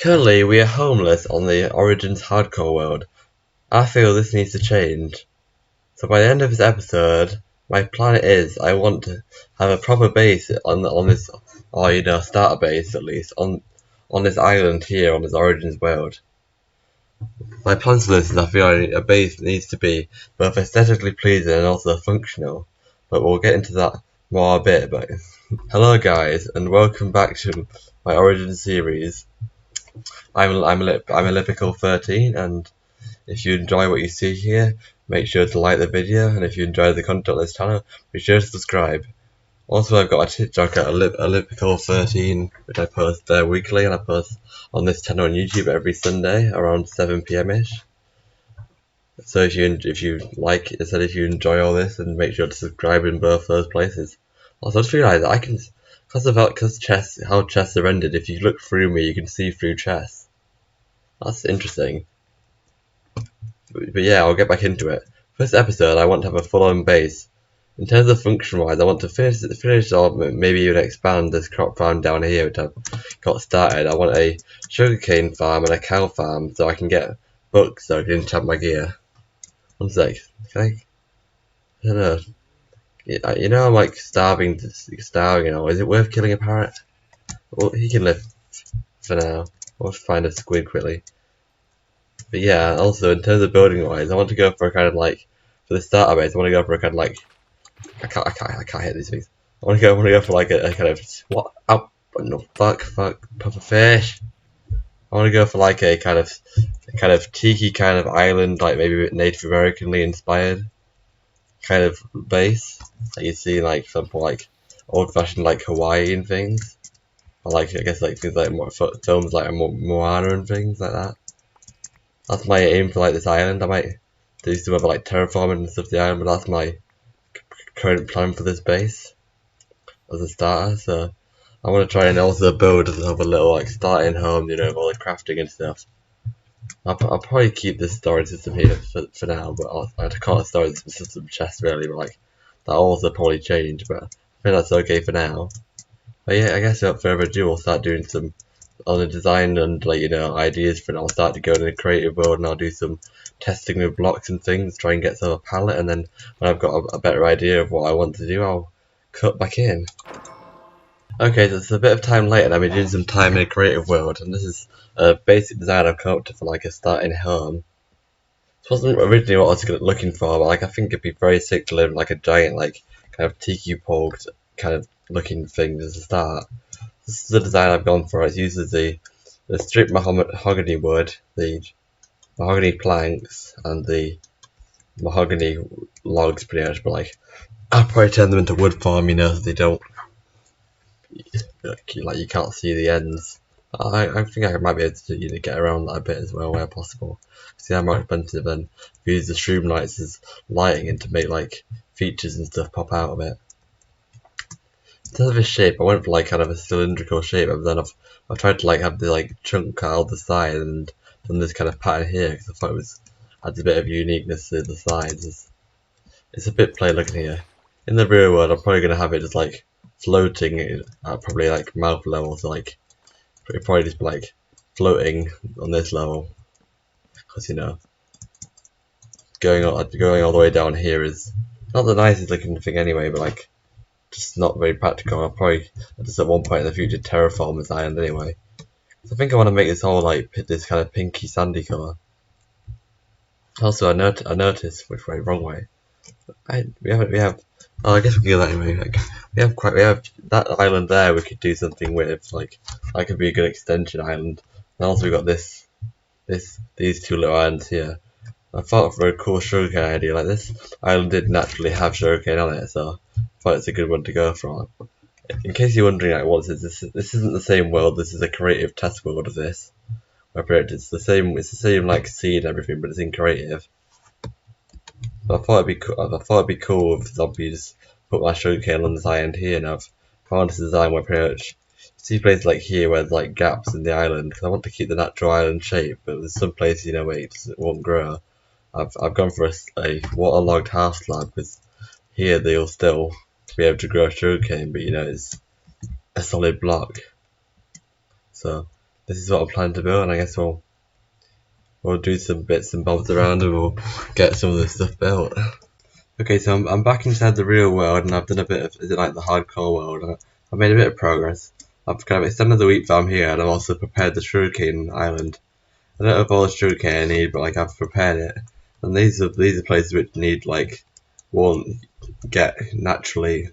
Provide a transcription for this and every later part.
Currently, we are homeless on the Origins hardcore world. I feel this needs to change. So by the end of this episode, my plan is I want to have a proper base on this, or starter base at least, on this island here on this Origins world. My plan for this is I feel like a base needs to be both aesthetically pleasing and also functional, but we'll get into that more a bit. But hello guys, and welcome back to my Origins series. I'm Ellipical 13, and if you enjoy what you see here, make sure to like the video, and if you enjoy the content on this channel, be sure to subscribe. Also, I've got a TikTok at Ellipical 13, which I post weekly, and I post on this channel on YouTube every Sunday around 7 PM ish. So if you enjoy all this, then make sure to subscribe in both those places. Also, I just realised that I can, because how chests are rendered, if you look through me, you can see through chests. That's interesting. But yeah, I'll get back into it. First episode, I want to have a full-on base. In terms of function-wise, I want to finish or maybe even expand this crop farm down here, which I've got started. I want a sugarcane farm and a cow farm, so I can get books so I can enchant my gear. One sec. I don't know. You know, I'm like starving. You know, is it worth killing a parrot? Well, he can live for now. We'll find a squid quickly. But yeah, also in terms of building wise, I want to go for a kind of like, for the starter base, I want to go for a kind of like, I can't hit these things. I want to go for like a kind of, what? Oh, no, fuck, puffer fish. I want to go for like a kind of tiki kind of island, like maybe a bit Native Americanly inspired kind of base. Like you see, like for example, like old-fashioned like Hawaiian things, or like I guess like things like more films like Moana and things like that. That's my aim for like this island. I might do some other like terraforming and stuff to the island, but that's my current plan for this base as a starter. So I want to try and also build a little like starting home, you know, with all the crafting and stuff. I'll probably keep this storage system here for now, but I can't storage system chest really, but like that'll also probably change, but I think that's okay for now. But yeah, I guess without further ado, we'll start doing some on the design and like ideas for it. I'll start to go in a creative mode and I'll do some testing with blocks and things, try and get some palette, and then when I've got a better idea of what I want to do, I'll cut back in. Okay, so it's a bit of time later and I've been doing some time in a creative world, and this is a basic design I've come up to for like a starting home. This wasn't originally what I was looking for, but like I think it'd be very sick to live in like a giant like kind of tiki pole kind of looking thing as a start. This is the design I've gone for. It uses the stripped mahogany wood, the mahogany planks, and the mahogany logs pretty much, but like I'll probably turn them into wood form, you know, so they don't like you can't see the ends. I think I might be able to get around that a bit as well where possible. See, I'm more expensive, and use the shroom lights as lighting and to make like features and stuff pop out of it. In terms of his shape, I went for like kind of a cylindrical shape, but then I've tried to like have the like chunk out the side and done this kind of pattern here because I thought it adds a bit of uniqueness to the sides. It's a bit plain looking here. In the real world, I'm probably gonna have it just like floating at probably like mouth level, so like it'll probably just be like floating on this level, because you know going all the way down here is not the nicest looking thing anyway, but like just not very practical. I'll probably just at one point in the future terraform this island anyway. So I think I want to make this whole like this kind of pinky sandy colour. Also, I noticed which way, wrong way. We have. Oh, I guess we can do that anyway. Like, we have that island there. We could do something with like that could be a good extension island. And also we got these two little islands here. I thought for a cool sugarcane idea, like this island did naturally have sugarcane on it, so I thought it's a good one to go for. In case you're wondering, like, what is this? This isn't the same world. This is a creative test world of this. It's the same like scene and everything, but it's in creative. But I thought it'd be cool if zombies put my sugarcane on this island here, and I've found this design where pretty much see places like here where there's like gaps in the island because I want to keep the natural island shape, but there's some places where it won't grow. I've gone for a waterlogged half slab because here they'll still be able to grow sugarcane, but it's a solid block. So this is what I'm planning to build, and I guess we'll do some bits and bobs around and we'll get some of this stuff built. Okay, so I'm back inside the real world, and I've done a bit of, like, the hardcore world, and I've made a bit of progress. I've kind of extended the wheat farm here, and I've also prepared the sugarcane island. I don't know if all the sugarcane I need, but like I've prepared it. And these are places which need, like, won't get naturally,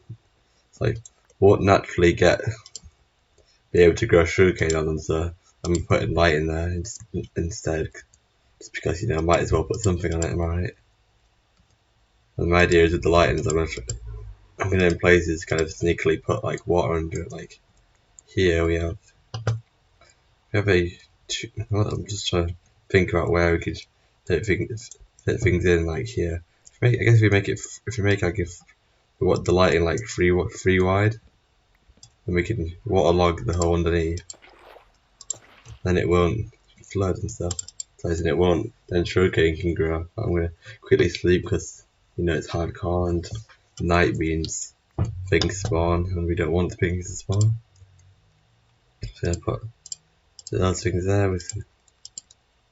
it's like won't naturally be able to grow sugarcane on them. So I'm putting light in there instead, just because, you know, I might as well put something on it. Am I right? And my idea is with the lighting is I'm gonna in places kind of sneakily put like water under it. Like here we have a. I'm just trying to think about where we could fit things in, like here. I guess if we make like the lighting like three wide, then we can waterlog the hole underneath. Then it won't flood and stuff. So it won't. Then sugarcane can grow. I'm gonna quickly sleep because, you know, it's hardcore and night means things spawn and we don't want the things to spawn. So I put those things there. We can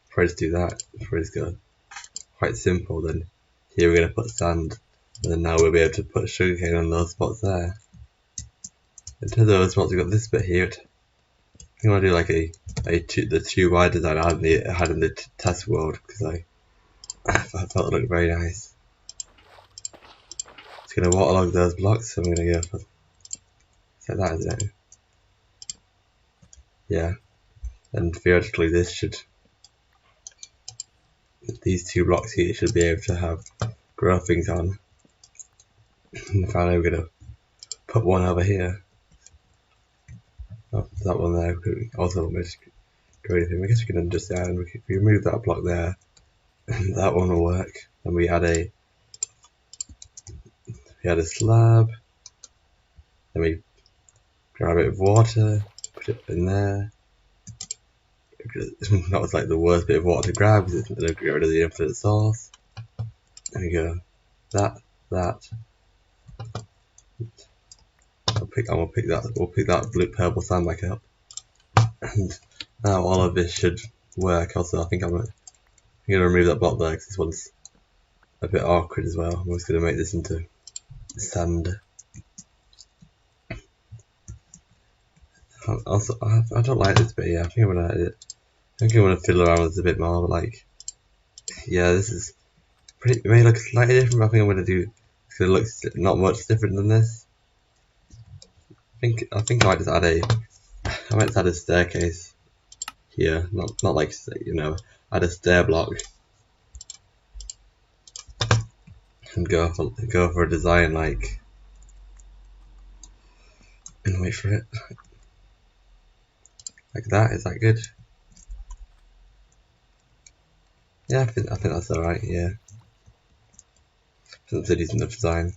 probably just do that before it's go. Quite simple. Then here we're gonna put sand, and then now we'll be able to put sugarcane on those spots there. In terms of those spots, we've got this bit here. I think I'll do like the 2 wide design I had in the test world because I thought it looked very nice. Just gonna waterlog those blocks, so I'm gonna go for like that, isn't it? Yeah. And theoretically these 2 blocks here should be able to have grow things on. And finally we're gonna put one over here. Oh, that one there also won't do anything. I guess we can adjust that, and we remove that block there. And that one will work. And we add a slab. Then we grab a bit of water, put it in there. That was like the worst bit of water to grab because it's going to get rid of the infinite source. There we go. That. We'll pick that blue purple sand back up. And now all of this should work. Also, I think I'm gonna remove that block there because this one's a bit awkward as well. I'm just gonna make this into sand. Also, I don't like this bit. Yeah, I think I'm gonna edit. I think I'm gonna fiddle around with this a bit more. But like, yeah, this is pretty. It may look slightly different, but I think I'm gonna do. It's gonna look not much different than this. I think I might just add a staircase here, not like, you know, add a stair block and go for a design like, and wait for it, like that. Is that good? Yeah, I think that's alright. Yeah, that's a decent enough design.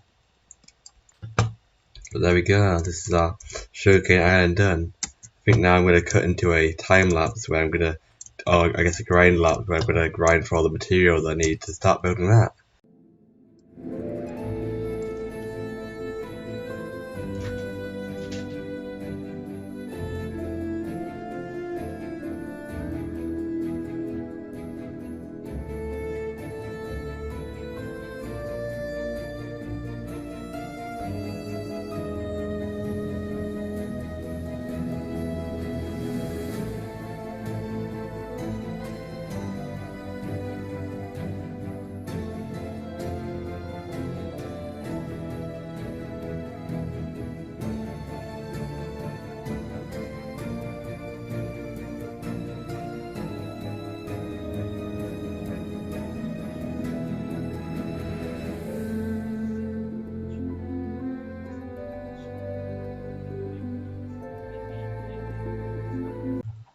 But there we go. This is our sugarcane island done. I think now I'm going to cut into a time lapse where I'm going to, I guess a grind lapse where I'm going to grind for all the materials I need to start building that.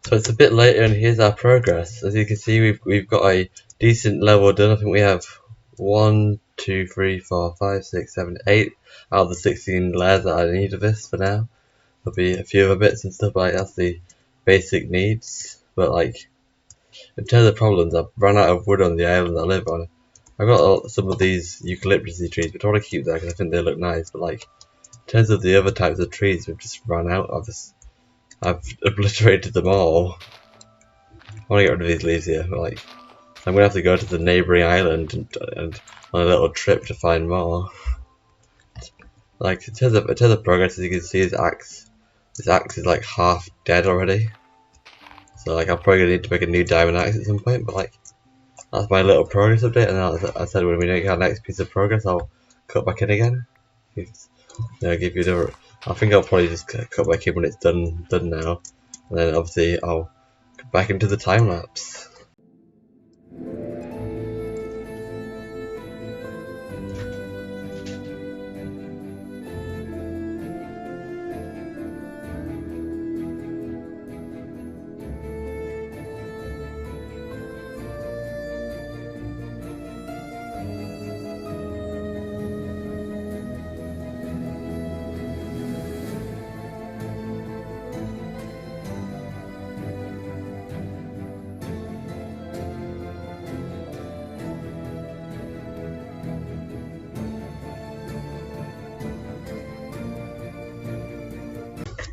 So it's a bit later, and here's our progress. As you can see, we've got a decent level done. I think we have 1, 2, 3, 4, 5, 6, 7, 8 out of the 16 layers that I need of this for now. There'll be a few other bits and stuff, but like, that's the basic needs. But like, in terms of problems, I've run out of wood on the island I live on. I've got some of these eucalyptus trees, which I want to keep there because I think they look nice. But like, in terms of the other types of trees, we've just run out of this. I've obliterated them all. I want to get rid of these leaves here, but like, I'm gonna have to go to the neighbouring island and on a little trip to find more. Like, in terms of progress, as you can see, this axe is like half dead already. So like, I'm probably gonna need to make a new diamond axe at some point. But like, that's my little progress update. And as I said, when we make our next piece of progress, I'll cut back in again. Give you the. I think I'll probably just cut back in when it's done now, and then obviously I'll get back into the time lapse.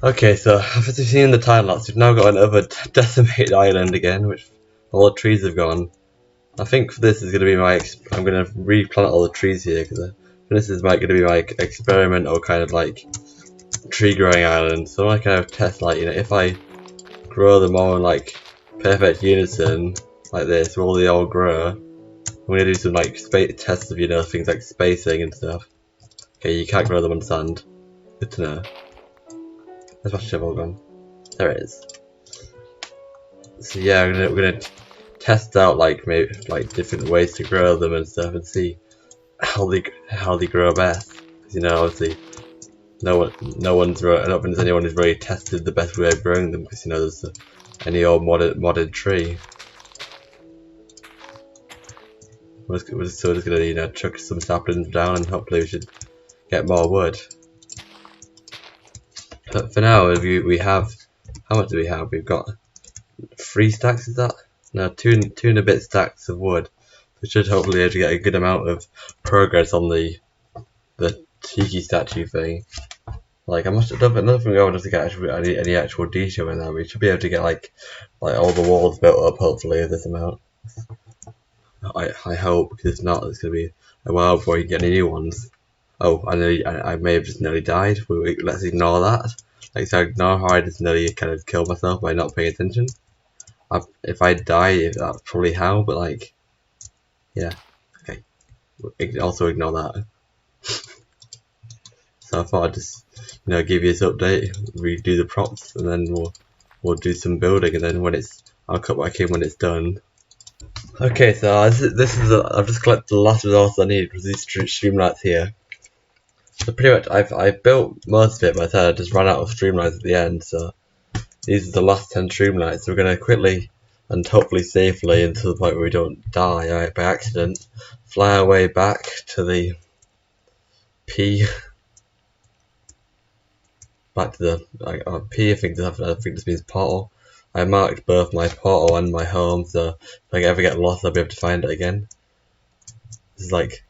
Okay, so after seeing the time lapse, we've now got another decimated island again, which all the trees have gone. I think for this is going to be my. I'm going to replant all the trees here because this is going to be my experimental kind of like tree growing island. So I kind of test like if I grow them all in like perfect unison like this, where they all grow. I'm going to do some like tests of things like spacing and stuff. Okay, you can't grow them on sand. Good to know. Where's my shovel gone? There it is. So yeah, we're gonna test out like maybe like different ways to grow them and stuff, and see how they grow best. Because obviously, I don't think there's anyone who's really tested the best way of growing them. Because there's any old modded tree. We're just gonna chuck some saplings down, and hopefully we should get more wood. But for now, we have, how much do we have? We've got 3 stacks, is that? No, two and a bit stacks of wood. We should hopefully be able to get a good amount of progress on the tiki statue thing. Like, I don't think we're able to get any actual detail in that. We should be able to get like all the walls built up, hopefully, of this amount. I hope, because if not, it's going to be a while before you get any new ones. Oh, I may have just nearly died. Let's ignore that. Like, so ignore how I just nearly kind of killed myself by not paying attention. If I die, that's probably how, but like, yeah, okay. Also ignore that. So I thought I'd just, give you this update, redo the props, and then we'll do some building, and then I'll cut back in when it's done. Okay, so I've just collected the last resource I need, which is these streamlights here. So pretty much I've built most of it, but I said I just ran out of streamlights at the end, so these are the last 10 streamlights. So we're going to quickly and hopefully safely, until the point where we don't die by accident, fly our way back to the P. Back to the P. I think this means portal. I marked both my portal and my home, so if I ever get lost, I'll be able to find it again. This is like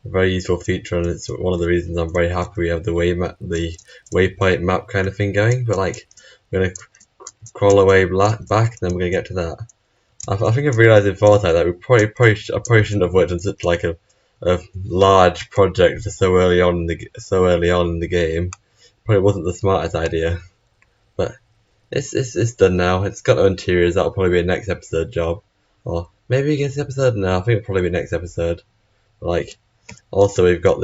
a very useful feature, and it's one of the reasons I'm very happy we have the waypoint map kind of thing going. But like, we're gonna crawl our way back, and then we're gonna get to that. I think I've realised in foresight that I probably shouldn't have worked on such like a large project for so early on in the game. Probably wasn't the smartest idea, but it's done now. It's got no interiors. That'll probably be a next episode job, or maybe against the episode. No, I think it'll probably be next episode. Like, also we've got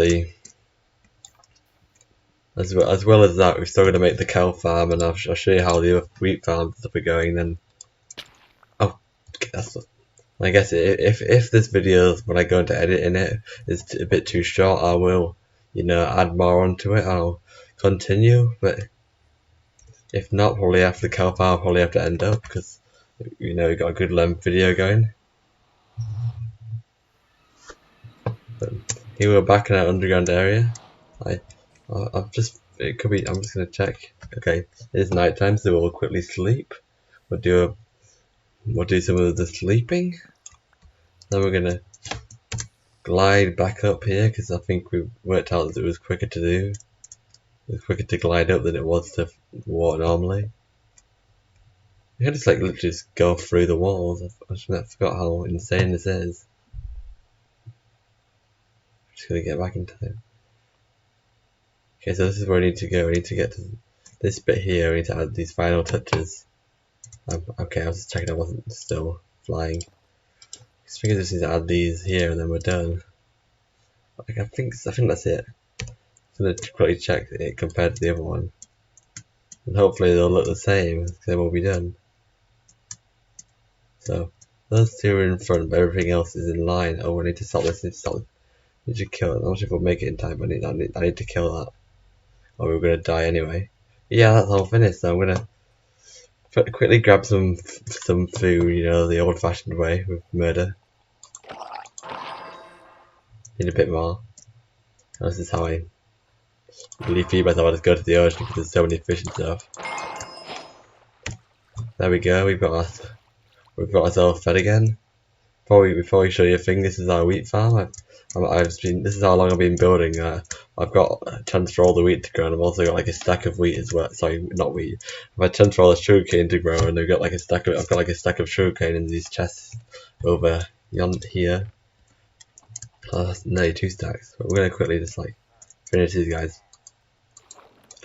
as well as that, we're still going to make the cow farm, and I'll show you how the other wheat farms stuff are going. Then, I guess if this video, when I go to edit in it, is a bit too short, I will add more onto it. I'll continue, but if not, probably after the cow farm, I'll probably have to end up, because we've got a good length video going. But here we're back in our underground area. I'm just gonna check. Okay, it's night time, so we'll quickly sleep. We'll do some of the sleeping. Then we're gonna glide back up here, because I think we worked out that it was quicker to do. It was quicker to glide up than it was to walk normally. You can just like literally just go through the walls. I forgot how insane this is. I'm just gonna get back in time. Okay, so this is where we need to go. We need to get to this bit here. We need to add these final touches. Okay, I was just checking I wasn't still flying. I think I just need to add these here and then we're done. Like, I think that's it. I'm gonna quickly check it compared to the other one. And hopefully they'll look the same, because they will be done. So, those two are in front, but everything else is in line. Oh, I need to stop this, need to kill it. I'm not sure if we'll make it in time, but I need to kill that. Or we're gonna die anyway. Yeah, that's all finished, so I'm gonna quickly grab some food, you know, the old fashioned way with murder. Need a bit more. This is how I really feed myself. I just go to the ocean because there's so many fish and stuff. There we go, we've got ourselves fed again. Before we show you a thing, this is our wheat farm. This is how long I've been building. I've got a chance for all the wheat to grow, and I've also got like a stack of wheat as well. Sorry, not wheat. I've had a chance for all the sugarcane to grow, and I've got like a stack of sugarcane in these chests over here. Oh, that's nearly 2 stacks. But we're gonna quickly just like finish these guys.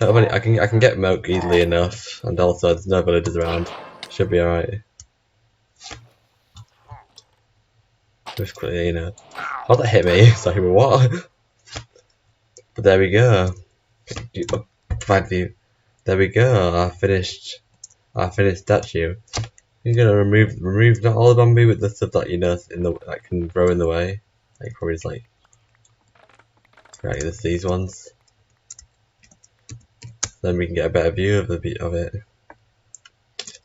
I can get milk easily enough, and also there's no villagers around. Should be alright. Just quickly, you know. Oh, that hit me. Sorry, but what? But there we go. Provide view. There we go. I finished statue. You're gonna remove not all the bamboo with the stuff that you know that can grow in the way. Like probably just like right, just these ones. Then we can get a better view of it.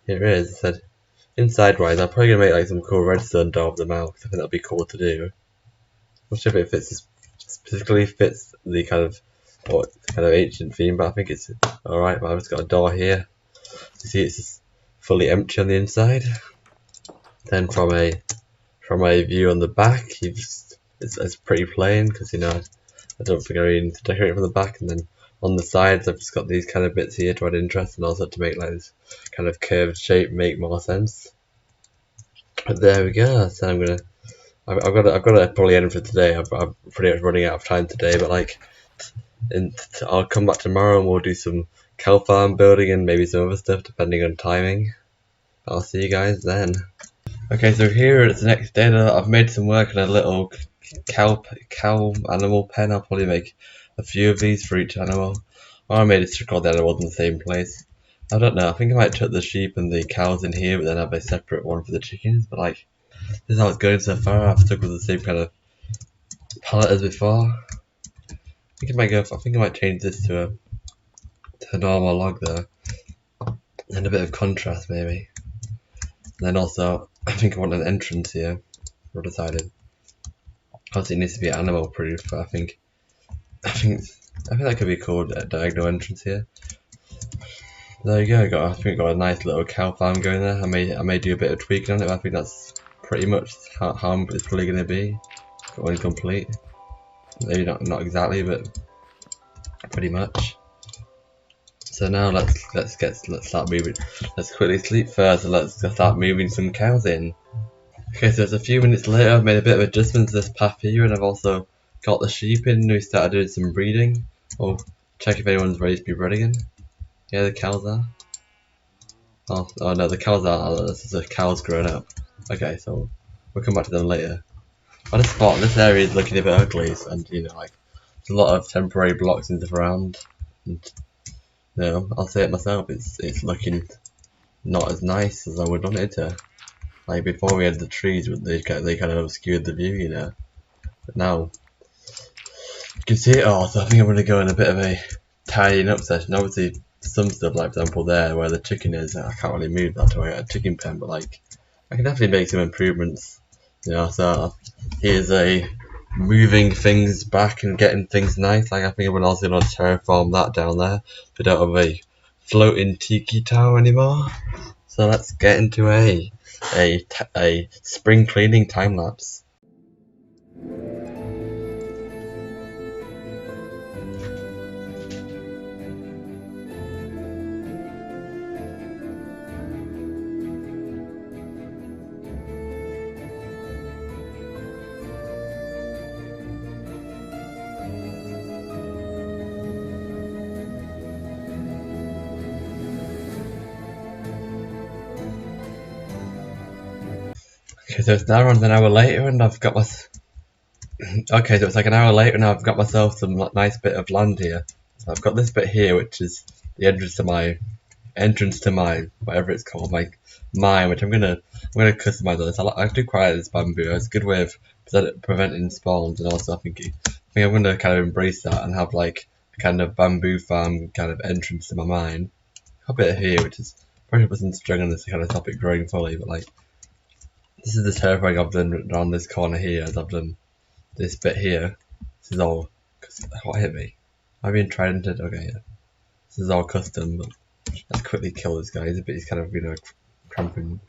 Here it is. I said inside wise, I'm probably gonna make like some cool redstone door of the mouth. I think that'd be cool to do. I'm not sure if it specifically fits the kind of ancient theme, but I think it's alright. But I've just got a door here. You see, it's just fully empty on the inside. Then from a view on the back, it's pretty plain because you know I don't think I really need to decorate from the back. And then on the sides, I've just got these kind of bits here to add interest and also to make like this kind of curved shape make more sense. But there we go. So I've got to probably end for today. I'm pretty much running out of time today, but like, I'll come back tomorrow and we'll do some cow farm building and maybe some other stuff depending on timing. I'll see you guys then. Okay, so here it's the next day. I've made some work on a little cow animal pen. I'll probably make a few of these for each animal. Or I may just record the animals in the same place. I don't know. I think I might put the sheep and the cows in here, but then have a separate one for the chickens. But like, this is how it's going so far. I've stuck with the same kind of palette as before. I think I might change this to a normal log though, and a bit of contrast maybe. And then also, I think I want an entrance here. I've decided. Obviously, it needs to be animal proof, but I think that could be called a diagonal entrance here. There you go. I think I got a nice little cow farm going there. I may do a bit of tweaking on it, but I think that's pretty much how it's probably going to be when complete. Maybe not exactly, but pretty much. So now let's start moving. Let's quickly sleep first, and let's start moving some cows in. Okay, so it's a few minutes later. I've made a bit of adjustments to this path here, and I've also got the sheep in. We started doing some breeding. I'll check if anyone's ready to be bred again. Yeah, the cows are. Oh no, the cows are. The cows grown up. Okay, so we'll come back to them later. I just thought this area is looking a bit ugly, and you know, like there's a lot of temporary blocks in the around. And you know, I'll say it myself. It's looking not as nice as I would want it to. Like before we had the trees, they kind of obscured the view, you know. But now you can see it all. So I think I'm going to go in a bit of a tidying up session. Obviously, some stuff, like for example there where the chicken is, I can't really move that to a chicken pen, but like I can definitely make some improvements. You know, so here's a moving things back and getting things nice. Like I think I'm also going to terraform that down there. We don't have a floating tiki tower anymore. So let's get into a spring cleaning time lapse. Okay, so it's now around an hour later and I've got my... Okay, so it's like an hour later and I've got myself some nice bit of land here. So I've got this bit here, which is the entrance to my whatever it's called, my mine, which I'm gonna customize this. I do quite like this bamboo. It's a good way of preventing spawns, and also I think I'm gonna kind of embrace that and have like a kind of bamboo farm kind of entrance to my mine. A bit here, which is probably wasn't strong on this kind of topic growing fully, but like this is the terrifying I've done around this corner here, as I've done this bit here. This is all. What hit me? I've been tridented. Okay, yeah. This is all custom, but let's quickly kill this guy. He's kind of, you know, cramping.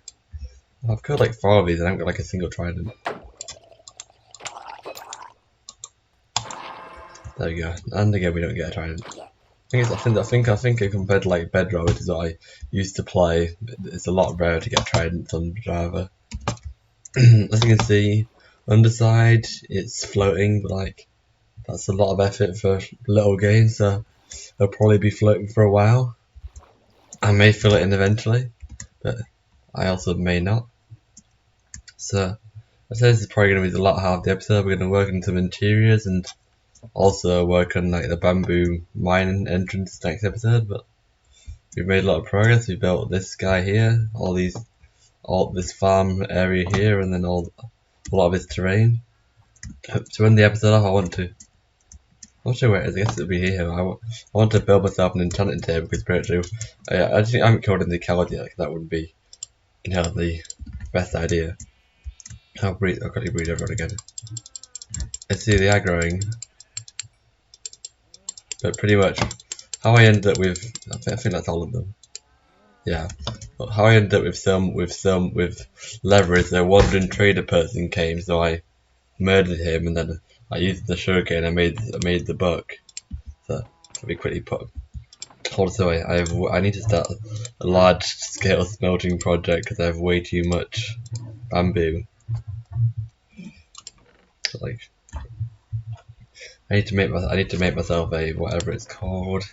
I've killed like 4 of these and I haven't got like a single trident. There we go. And again, we don't get a trident. I think compared to like Bedrock, which is what I used to play, it's a lot rarer to get tridents on Java. As you can see, underside it's floating, but like that's a lot of effort for little game, so it'll probably be floating for a while. I may fill it in eventually, but I also may not. So I say this is probably going to be the latter half of the episode. We're going to work on some interiors and also work on like the bamboo mine entrance next episode. But we've made a lot of progress. We built this guy here, all this farm area here, and then a lot of this terrain. To end the episode off, I'm not sure where it is. I guess it'll be here. I want to build myself an enchanting table because pretty true. I just think I haven't killed in the cowl yet. That wouldn't be, you know, the best idea. I'll quickly breed everyone again. Let's see, they are growing. But pretty much, how I ended up with, I think that's all of them. Yeah. But how I ended up with lever is a wandering trader person came, so I murdered him, and then I used the sugarcane. I made the book. So let me quickly put. Also, I need to start a large scale smelting project because I have way too much bamboo. So, like, I need to make myself a whatever it's called,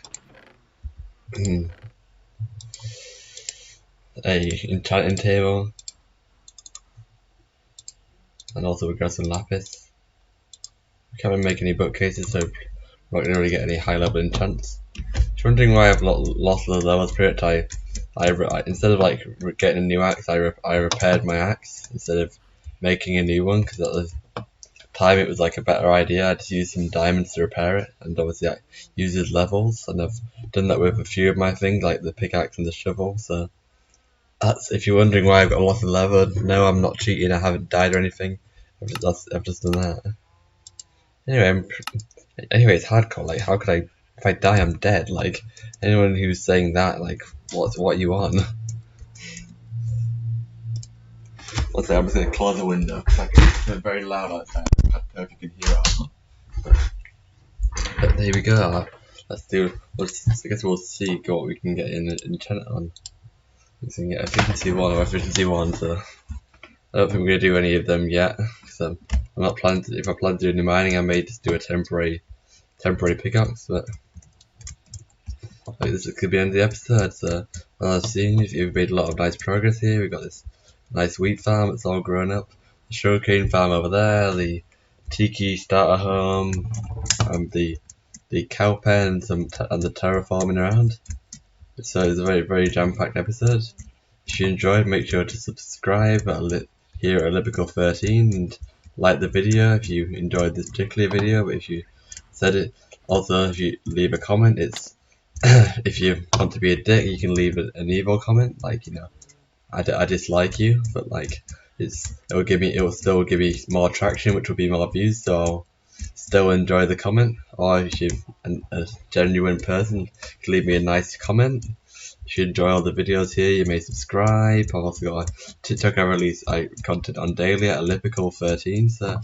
a enchanting table, and also we got some lapis. I can't really make any bookcases, so I'm not gonna really get any high level enchants. If you're wondering why I've lost the level spirit, I instead of like getting a new axe, I repaired my axe instead of making a new one, because at the time it was like a better idea. I just used some diamonds to repair it, and obviously I uses levels, and I've done that with a few of my things like the pickaxe and the shovel. So that's, if you're wondering why I've got lost the level, no, I'm not cheating. I haven't died or anything. I've just done that. Anyway, it's hardcore. Like, how could I? If I die, I'm dead. Like, anyone who's saying that, like, what are you on? One second, I'm just gonna close the window because it's very loud outside. I don't know if you can hear it or not. But there we go. I guess we'll see what we can get in enchant on. We can get efficiency 1 or efficiency 1. So I don't think we're gonna do any of them yet. So I'm not planning to. If I plan to do any mining, I may just do a temporary pickaxe. But like, this could be the end of the episode. So as I've seen, you've made a lot of nice progress here. We've got this nice wheat farm. It's all grown up. The sugarcane farm over there. The tiki starter home. And the cow pen and the terraforming around. So it's a very jam-packed episode. If you enjoyed, make sure to subscribe here at Ellipical 13 and like the video if you enjoyed this particular video. But if you said it, also if you leave a comment, it's if you want to be a dick, you can leave an evil comment, like, you know, I dislike you, but like it will still give me more traction, which will be more views. So I'll still enjoy the comment. Or if you're a genuine person, you can leave me a nice comment. If you enjoy all the videos here, you may subscribe. I've also got a TikTok I release content on daily at Ellipical 13, so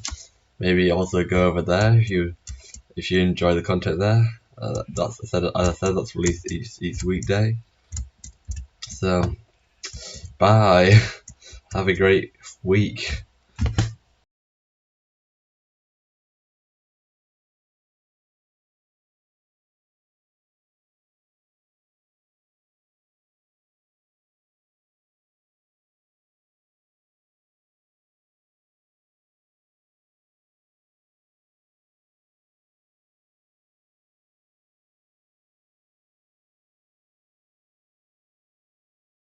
maybe also go over there if you enjoy the content there. As I said, that's released each weekday. So bye. Have a great week.